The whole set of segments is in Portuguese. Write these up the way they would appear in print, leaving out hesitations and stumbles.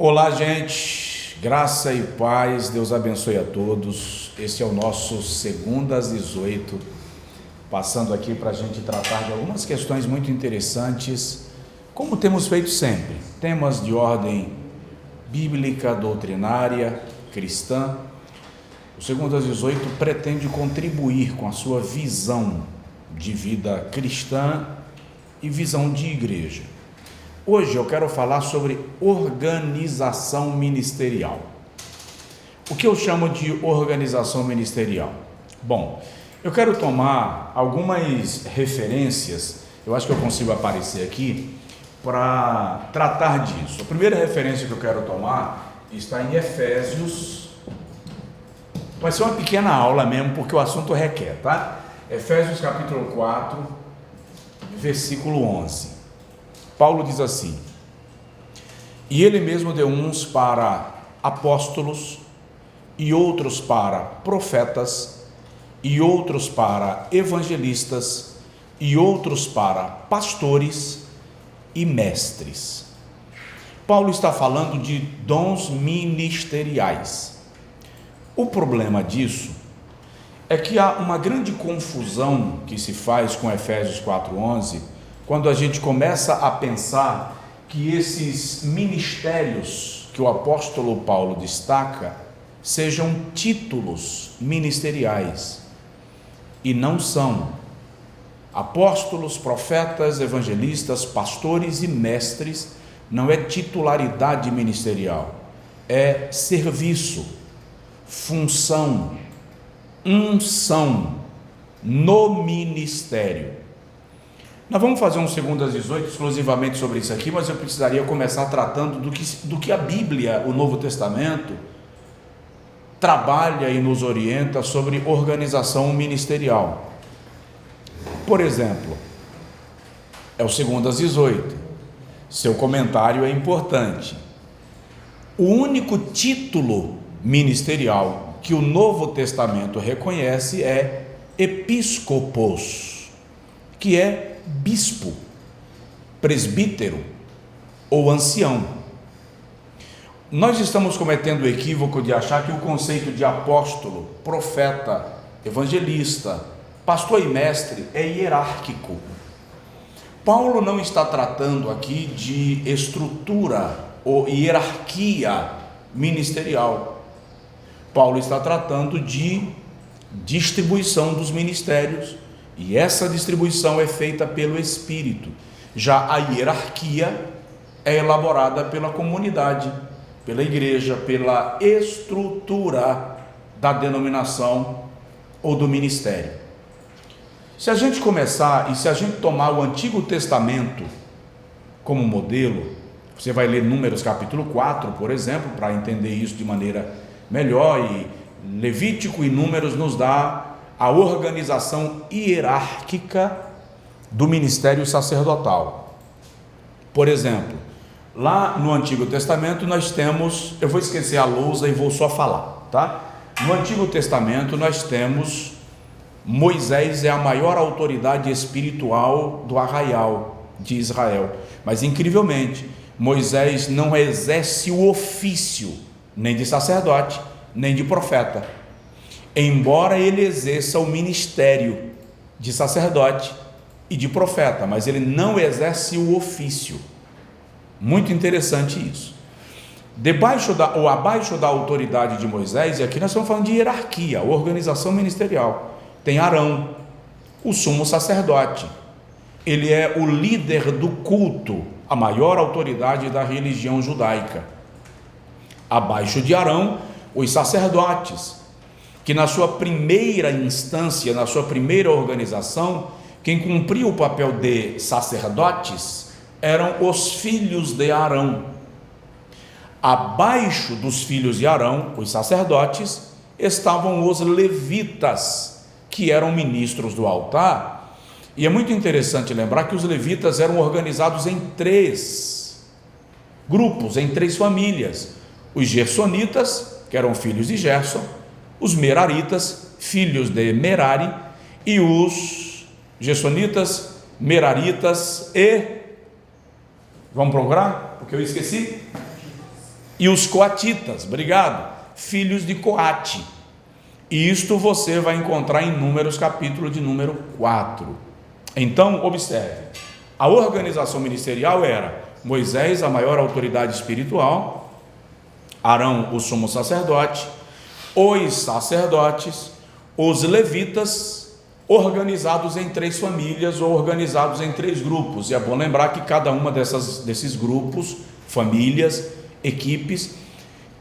Olá, gente, graça e paz, Deus abençoe a todos. Esse é o nosso Segunda às 18, passando aqui para a gente tratar de algumas questões muito interessantes, como temos feito sempre, temas de ordem bíblica, doutrinária, cristã. O Segunda às 18 pretende contribuir com a sua visão de vida cristã e visão de igreja. Hoje eu quero falar sobre organização ministerial. O que eu chamo de organização ministerial? Bom, eu quero tomar algumas referências, eu acho que eu consigo aparecer aqui, para tratar disso. A primeira referência que eu quero tomar está em Efésios. Vai ser uma pequena aula mesmo, porque o assunto requer, tá? Efésios capítulo 4, versículo 11. Paulo diz assim: e ele mesmo deu uns para apóstolos, e outros para profetas, e outros para evangelistas, e outros para pastores e mestres. Paulo está falando de dons ministeriais. O problema disso é que há uma grande confusão que se faz com Efésios 4:11, quando a gente começa a pensar que esses ministérios que o apóstolo Paulo destaca sejam títulos ministeriais, e não são. Apóstolos, profetas, evangelistas, pastores e mestres não é titularidade ministerial, é serviço, função, unção no ministério. Nós vamos fazer um Segunda às 18 exclusivamente sobre isso aqui, mas eu precisaria começar tratando do que a Bíblia, o Novo Testamento, trabalha e nos orienta sobre organização ministerial. Por exemplo, é o Segunda às 18, seu comentário é importante. O único título ministerial que o Novo Testamento reconhece é episcopos, que é bispo, presbítero ou ancião. Nós estamos cometendo o equívoco de achar que o conceito de apóstolo, profeta, evangelista, pastor e mestre é hierárquico. Paulo não está tratando aqui de estrutura ou hierarquia ministerial. Paulo está tratando de distribuição dos ministérios, e essa distribuição é feita pelo Espírito. Já a hierarquia é elaborada pela comunidade, pela igreja, pela estrutura da denominação ou do ministério. Se a gente começar e se a gente tomar o Antigo Testamento como modelo, você vai ler Números capítulo 4, por exemplo, para entender isso de maneira melhor, e Levítico e Números nos dá a organização hierárquica do ministério sacerdotal. Por exemplo, lá no Antigo Testamento nós temos, eu vou esquecer a lousa e vou só falar, tá? No Antigo Testamento nós temos Moisés, é a maior autoridade espiritual do arraial de Israel, mas incrivelmente Moisés não exerce o ofício nem de sacerdote nem de profeta, embora ele exerça o ministério de sacerdote e de profeta, mas ele não exerce o ofício. Muito interessante isso. Abaixo da autoridade de Moisés, e aqui nós estamos falando de hierarquia, organização ministerial, tem Arão, o sumo sacerdote. Ele é o líder do culto, a maior autoridade da religião judaica. Abaixo de Arão, os sacerdotes, que na sua primeira instância, na sua primeira organização, quem cumpria o papel de sacerdotes eram os filhos de Arão. Abaixo dos filhos de Arão, os sacerdotes, estavam os levitas, que eram ministros do altar. E é muito interessante lembrar que os levitas eram organizados em 3 grupos, em 3 famílias: os gersonitas, que eram filhos de Gerson, os meraritas, filhos de Merari, e os gersonitas, meraritas e... Vamos procurar? Porque eu esqueci. e os coatitas, obrigado, filhos de Coate. Isto você vai encontrar em Números, capítulo de número 4. Então, observe, a organização ministerial era Moisés, a maior autoridade espiritual, Arão, o sumo sacerdote, os sacerdotes, os levitas, organizados em 3 famílias ou organizados em 3 grupos. E é bom lembrar que cada uma desses grupos, famílias, equipes,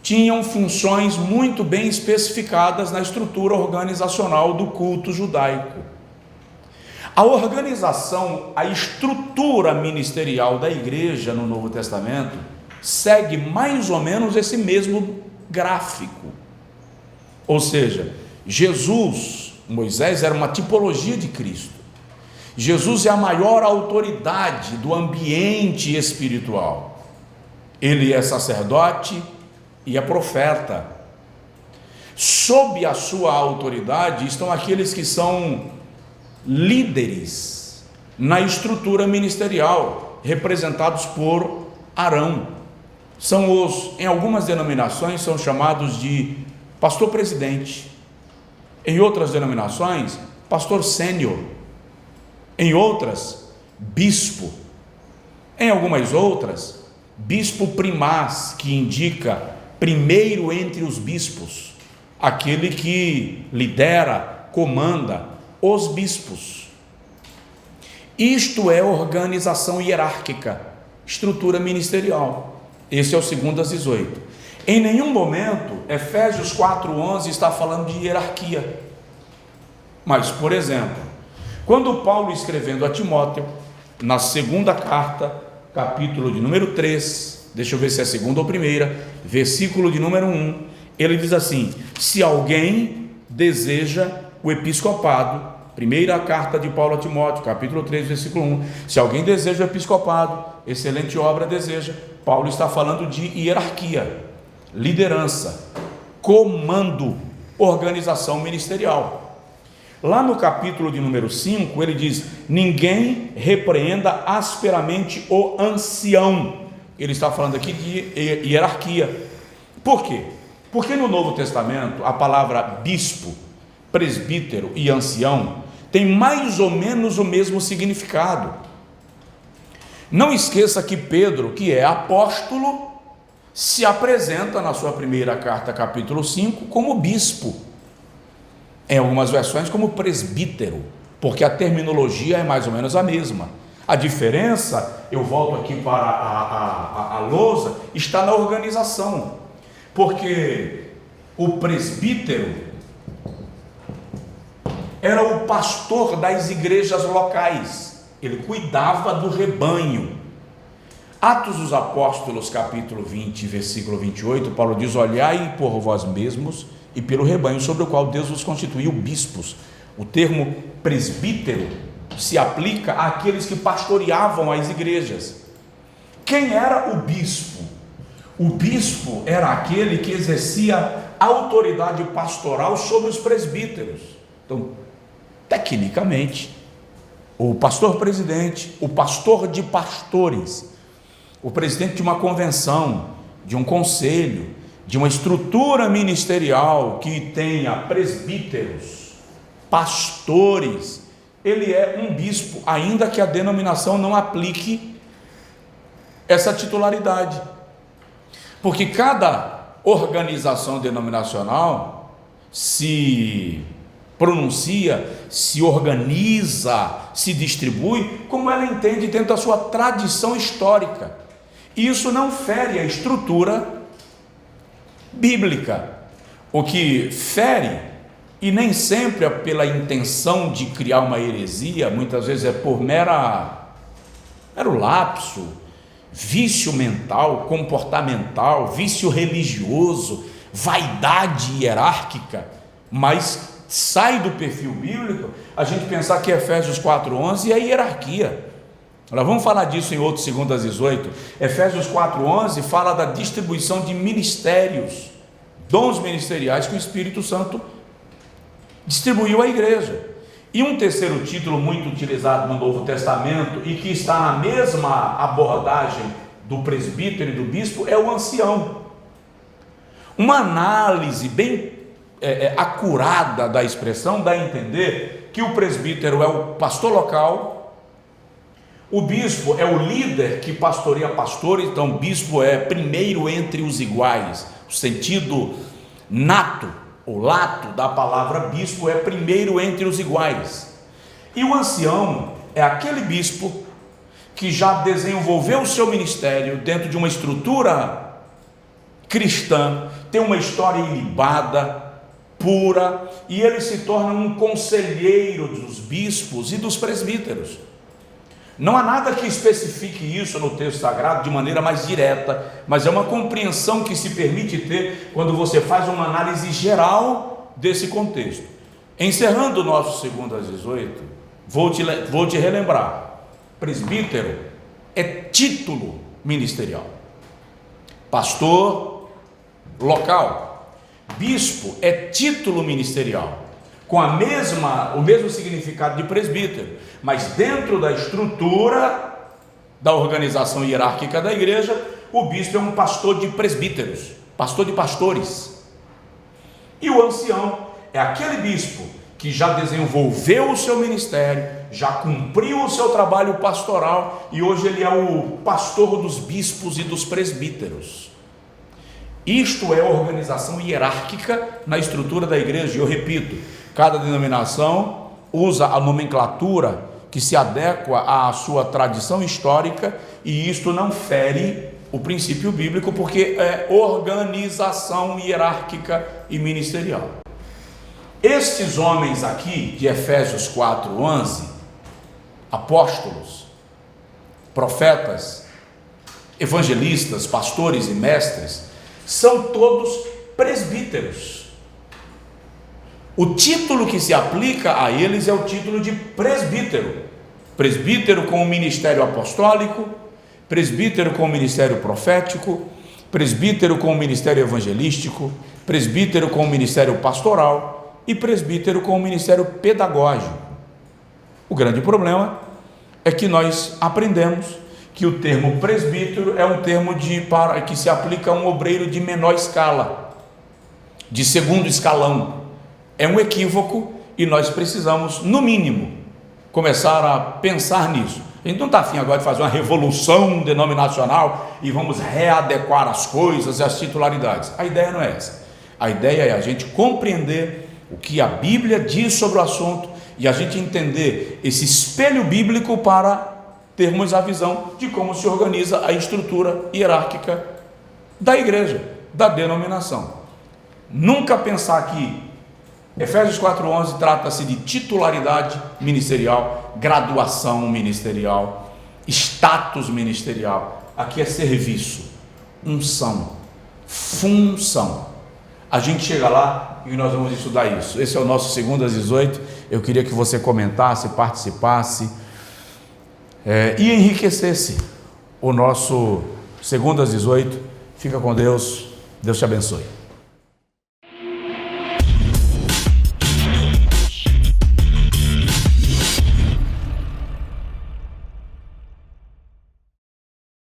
tinham funções muito bem especificadas na estrutura organizacional do culto judaico. A organização, a estrutura ministerial da igreja no Novo Testamento segue mais ou menos esse mesmo gráfico. Ou seja, Moisés era uma tipologia de Cristo. Jesus é a maior autoridade do ambiente espiritual. Ele é sacerdote e é profeta. Sob a sua autoridade estão aqueles que são líderes na estrutura ministerial, representados por Arão. Em algumas denominações são chamados de pastor presidente, em outras denominações, pastor sênior, em outras, bispo, em algumas outras, bispo primaz, que indica primeiro entre os bispos, aquele que lidera, comanda os bispos. Isto é organização hierárquica, estrutura ministerial. Esse é o 2:18. Em nenhum momento, Efésios 4:11 está falando de hierarquia. Mas, por exemplo, quando Paulo, escrevendo a Timóteo, na 2ª carta, capítulo de número 3, deixa eu ver se é 2ª ou 1ª, versículo de número 1, ele diz assim: se alguém deseja o episcopado, primeira carta de Paulo a Timóteo, capítulo 3, versículo 1, se alguém deseja o episcopado, excelente obra deseja. Paulo está falando de hierarquia, liderança, comando, organização ministerial. Lá no capítulo de número 5, ele diz: ninguém repreenda asperamente o ancião. Ele está falando aqui de hierarquia. Por quê? Porque no Novo Testamento a palavra bispo, presbítero e ancião tem mais ou menos o mesmo significado. Não esqueça que Pedro, que é apóstolo, se apresenta na sua primeira carta, capítulo 5, como bispo, em algumas versões como presbítero, porque a terminologia é mais ou menos a mesma. A diferença, eu volto aqui para a lousa, está na organização, porque o presbítero era o pastor das igrejas locais, ele cuidava do rebanho. Atos dos Apóstolos, capítulo 20, versículo 28, Paulo diz: olhai por vós mesmos e pelo rebanho sobre o qual Deus vos constituiu bispos. O termo presbítero se aplica àqueles que pastoreavam as igrejas. Quem era o bispo? O bispo era aquele que exercia autoridade pastoral sobre os presbíteros. Então, tecnicamente, o pastor presidente, o pastor de pastores, o presidente de uma convenção, de um conselho, de uma estrutura ministerial que tenha presbíteros, pastores, ele é um bispo, ainda que a denominação não aplique essa titularidade, porque cada organização denominacional se pronuncia, se organiza, se distribui como ela entende dentro da sua tradição histórica. Isso não fere a estrutura bíblica. O que fere, e nem sempre é pela intenção de criar uma heresia, muitas vezes é por mero lapso, vício mental, comportamental, vício religioso, vaidade hierárquica, mas sai do perfil bíblico a gente pensar que Efésios 4:11 é hierarquia. Nós vamos falar disso em outro 2:18. Efésios 4:11 fala da distribuição de ministérios, dons ministeriais que o Espírito Santo distribuiu à igreja. E um terceiro título muito utilizado no Novo Testamento e que está na mesma abordagem do presbítero e do bispo é o ancião. Uma análise bem acurada da expressão dá a entender que o presbítero é o pastor local, o bispo é o líder que pastoreia pastores. Então bispo é primeiro entre os iguais, o sentido nato ou lato da palavra bispo é primeiro entre os iguais. E o ancião é aquele bispo que já desenvolveu o seu ministério dentro de uma estrutura cristã, tem uma história ilibada, pura, e ele se torna um conselheiro dos bispos e dos presbíteros. Não há nada que especifique isso no texto sagrado de maneira mais direta, mas é uma compreensão que se permite ter quando você faz uma análise geral desse contexto. Encerrando o nosso 2 às 18, vou te relembrar: presbítero é título ministerial, pastor local, bispo é título ministerial, com o mesmo significado de presbítero, mas dentro da estrutura da organização hierárquica da igreja, o bispo é um pastor de presbíteros, pastor de pastores, e o ancião é aquele bispo que já desenvolveu o seu ministério, já cumpriu o seu trabalho pastoral, e hoje ele é o pastor dos bispos e dos presbíteros. Isto é organização hierárquica na estrutura da igreja. E eu repito, cada denominação usa a nomenclatura que se adequa à sua tradição histórica, e isto não fere o princípio bíblico, porque é organização hierárquica e ministerial. Estes homens aqui de Efésios 4:11, apóstolos, profetas, evangelistas, pastores e mestres, são todos presbíteros. O título que se aplica a eles é o título de presbítero. Presbítero com o ministério apostólico, presbítero com o ministério profético, presbítero com o ministério evangelístico, presbítero com o ministério pastoral e presbítero com o ministério pedagógico. O grande problema é que nós aprendemos que o termo presbítero é um termo que se aplica a um obreiro de menor escala, de segundo escalão. É um equívoco e nós precisamos, no mínimo, começar a pensar nisso. A gente não está afim agora de fazer uma revolução denominacional e vamos readequar as coisas e as titularidades. A ideia não é essa. A ideia é a gente compreender o que a Bíblia diz sobre o assunto e a gente entender esse espelho bíblico para termos a visão de como se organiza a estrutura hierárquica da igreja, da denominação. Nunca pensar que Efésios 4:11 trata-se de titularidade ministerial, graduação ministerial, status ministerial. Aqui é serviço, unção, função. A gente chega lá e nós vamos estudar isso. Esse é o nosso 2 às 18. Eu queria que você comentasse, participasse e enriquecesse o nosso 2 às 18. Fica com Deus. Deus te abençoe.